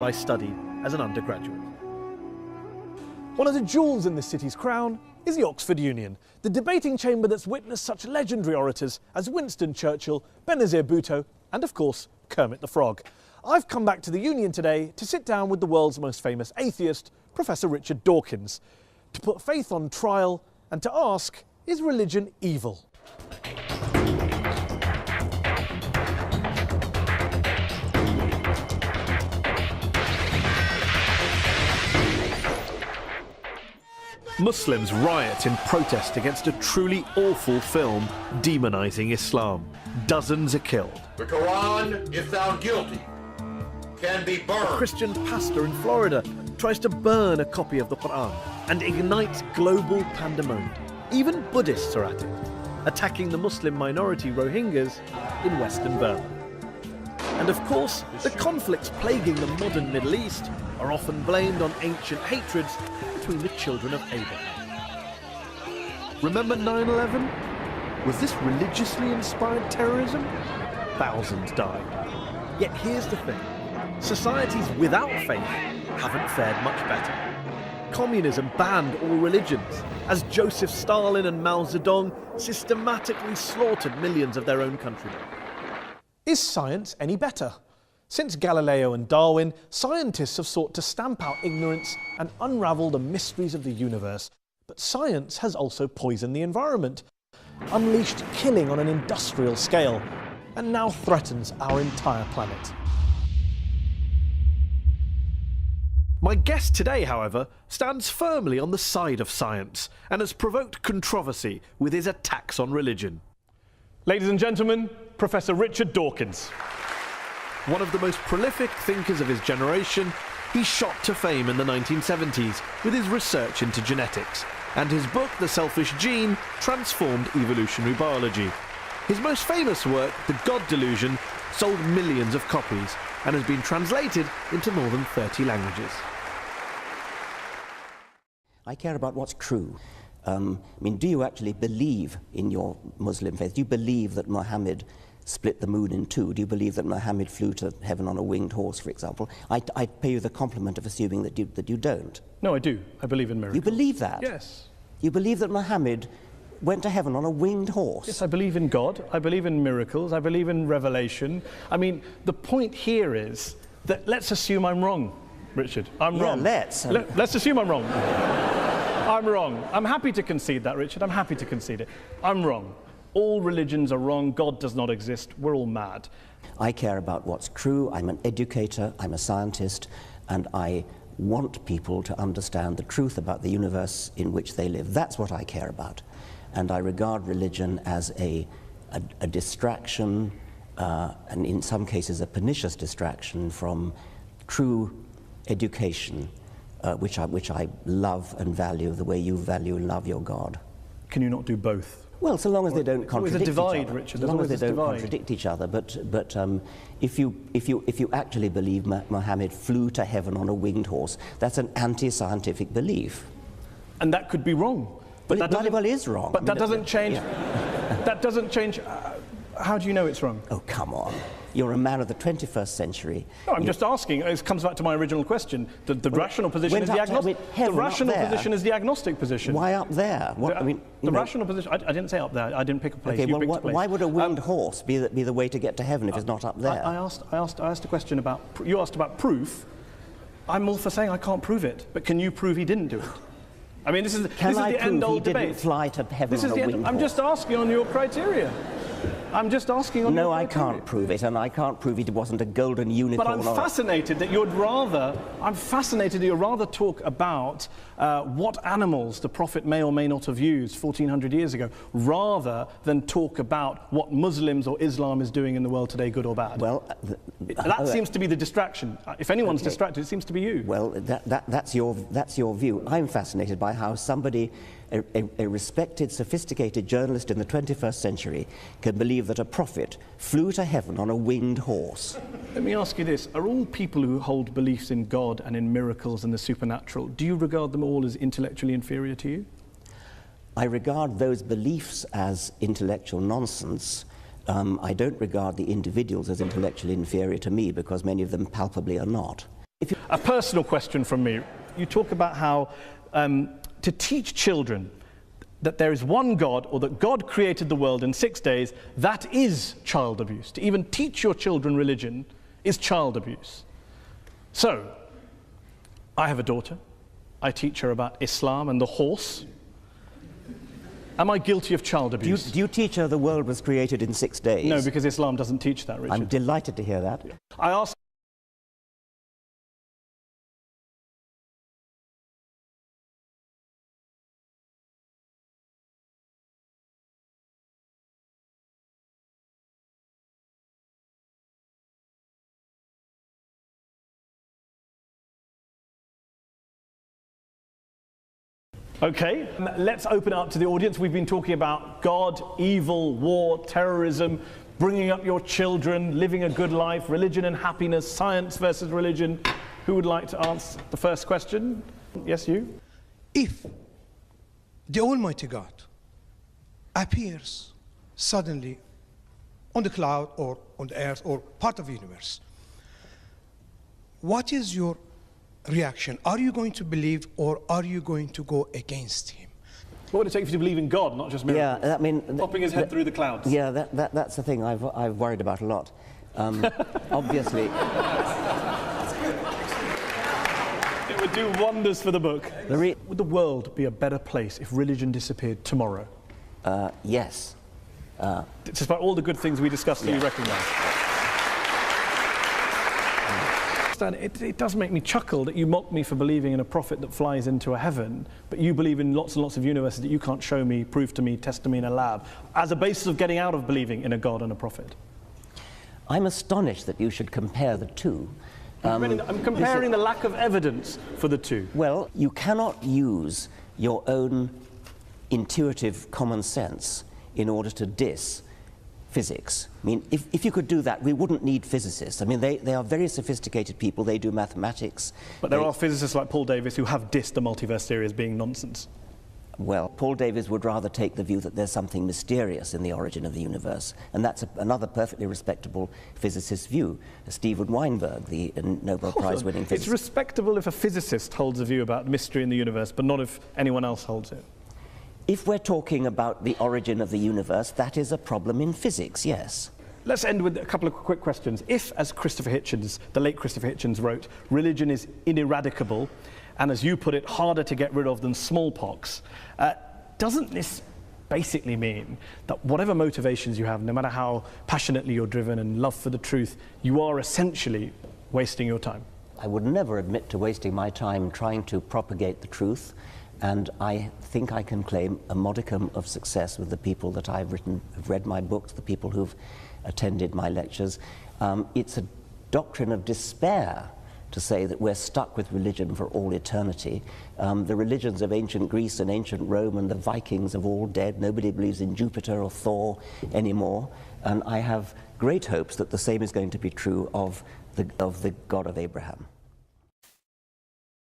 I studied as an undergraduate. One of the jewels in the city's crown is the Oxford Union, the debating chamber that's witnessed such legendary orators as Winston Churchill, Benazir Bhutto and, of course, Kermit the Frog. I've come back to the Union today to sit down with the world's most famous atheist, Professor Richard Dawkins, to put faith on trial and to ask, is religion evil? Muslims riot in protest against a truly awful film demonising Islam. Dozens are killed. The Quran, if found guilty, can be burned. A Christian pastor in Florida tries to burn a copy of the Quran and ignites global pandemonium. Even Buddhists are at it, attacking the Muslim minority Rohingyas in Western Burma. And of course, the conflicts plaguing the modern Middle East are often blamed on ancient hatreds between the children of Abraham. Remember 9/11? Was this religiously inspired terrorism? Thousands died. Yet here's the thing. Societies without faith haven't fared much better. Communism banned all religions, as Joseph Stalin and Mao Zedong systematically slaughtered millions of their own countrymen. Is science any better? Since Galileo and Darwin, scientists have sought to stamp out ignorance and unravel the mysteries of the universe. But science has also poisoned the environment, unleashed killing on an industrial scale, and now threatens our entire planet. My guest today, however, stands firmly on the side of science and has provoked controversy with his attacks on religion. Ladies and gentlemen, Professor Richard Dawkins. One of the most prolific thinkers of his generation, he shot to fame in the 1970s with his research into genetics, and his book, The Selfish Gene, transformed evolutionary biology. His most famous work, The God Delusion, sold millions of copies and has been translated into more than 30 languages. I care about what's true. Do you actually believe in your Muslim faith? Do you believe that Muhammad split the moon in two? Do you believe that Muhammad flew to heaven on a winged horse, for example? I pay you the compliment of assuming that you don't. No, I do. I believe in miracles. You believe that? Yes. You believe that Muhammad went to heaven on a winged horse? Yes, I believe in God. I believe in miracles. I believe in revelation. I mean, the point here is that let's assume I'm wrong, Richard. I'm wrong. Let's assume I'm wrong. I'm wrong. I'm happy to concede that, Richard. I'm happy to concede it. I'm wrong. All religions are wrong. God does not exist. We're all mad. I care about what's true. I'm an educator. I'm a scientist. And I want people to understand the truth about the universe in which they live. That's what I care about. And I regard religion as a distraction, and in some cases a pernicious distraction from true education, which I love and value the way you value and love your God. Can you not do both? Well, so long as they don't contradict each other. There's always a divide, Richard. As long as they don't contradict each other. But if you actually believe Muhammad flew to heaven on a winged horse, that's an anti-scientific belief. And that could be wrong. But that very well is wrong. But that doesn't change. Yeah. That doesn't change. How do you know it's wrong? Oh, come on. You're a man of the 21st century. No, I'm just asking. It comes back to my original question. The rational position is the agnostic. The rational position is the agnostic position. Why up there? The rational position. I didn't say up there. I didn't pick a place. Okay, you picked a place. Why would a winged horse be the way to get to heaven if it's not up there? I asked a question about. You asked about proof. I'm all for saying I can't prove it, but can you prove he didn't do it? I mean, this is the end-all debate. Didn't fly to heaven on a winged horse? I'm just asking on your criteria. I'm just asking on your criteria. No, I can't prove it, and I can't prove it wasn't a golden unicorn. But I'm fascinated that you're rather talk about what animals the Prophet may or may not have used 1400 years ago, rather than talk about what Muslims or Islam is doing in the world today, good or bad. Well, that seems to be the distraction. If anyone's distracted, it seems to be you. Well, that's your view. I'm fascinated by how somebody, a respected, sophisticated journalist in the 21st century, can believe that a prophet flew to heaven on a winged horse. Let me ask you this. Are all people who hold beliefs in God and in miracles and the supernatural, do you regard them all as intellectually inferior to you? I regard those beliefs as intellectual nonsense. I don't regard the individuals as intellectually inferior to me, because many of them palpably are not. If you A personal question from me. You talk about how to teach children that there is one God, or that God created the world in 6 days, that is child abuse. To even teach your children religion is child abuse. So, I have a daughter. I teach her about Islam and the horse. Am I guilty of child abuse? Do you teach her the world was created in 6 days? No, because Islam doesn't teach that, Richard. I'm delighted to hear that. I ask Okay, let's open it up to the audience. We've been talking about God, evil, war, terrorism, bringing up your children, living a good life, religion and happiness, science versus religion. Who would like to answer the first question? Yes, you? If the Almighty God appears suddenly on the cloud or on the earth or part of the universe, what is your reaction? Are you going to believe, or are you going to go against him? What would it take for you to believe in God, not just miracles? Yeah, I mean, popping his head through the clouds. Yeah, that's the thing I've worried about a lot. Obviously, It would do wonders for the book. would the world be a better place if religion disappeared tomorrow? yes. Despite all the good things we discussed that you recognise. It does make me chuckle that you mock me for believing in a prophet that flies into a heaven, but you believe in lots and lots of universes that you can't show me, prove to me, test to me in a lab, as a basis of getting out of believing in a God and a prophet. I'm astonished that you should compare the two. I'm comparing the lack of evidence for the two. Well, you cannot use your own intuitive common sense in order to diss physics. I mean, if you could do that, we wouldn't need physicists. I mean, they are very sophisticated people. They do mathematics. But there are physicists like Paul Davies who have dissed the multiverse theory as being nonsense. Well, Paul Davies would rather take the view that there's something mysterious in the origin of the universe, and that's another perfectly respectable physicist's view. Steven Weinberg, the Nobel Prize-winning physicist. It's respectable if a physicist holds a view about mystery in the universe, but not if anyone else holds it. If we're talking about the origin of the universe, that is a problem in physics, yes. Let's end with a couple of quick questions. If, as Christopher Hitchens, the late Christopher Hitchens wrote, religion is ineradicable, and as you put it, harder to get rid of than smallpox, doesn't this basically mean that whatever motivations you have, no matter how passionately you're driven and love for the truth, you are essentially wasting your time? I would never admit to wasting my time trying to propagate the truth, and I think I can claim a modicum of success with the people that have read my books, the people who've attended my lectures. It's a doctrine of despair to say that we're stuck with religion for all eternity. The religions of ancient Greece and ancient Rome and the Vikings are all dead. Nobody believes in Jupiter or Thor anymore. And I have great hopes that the same is going to be true of the God of Abraham.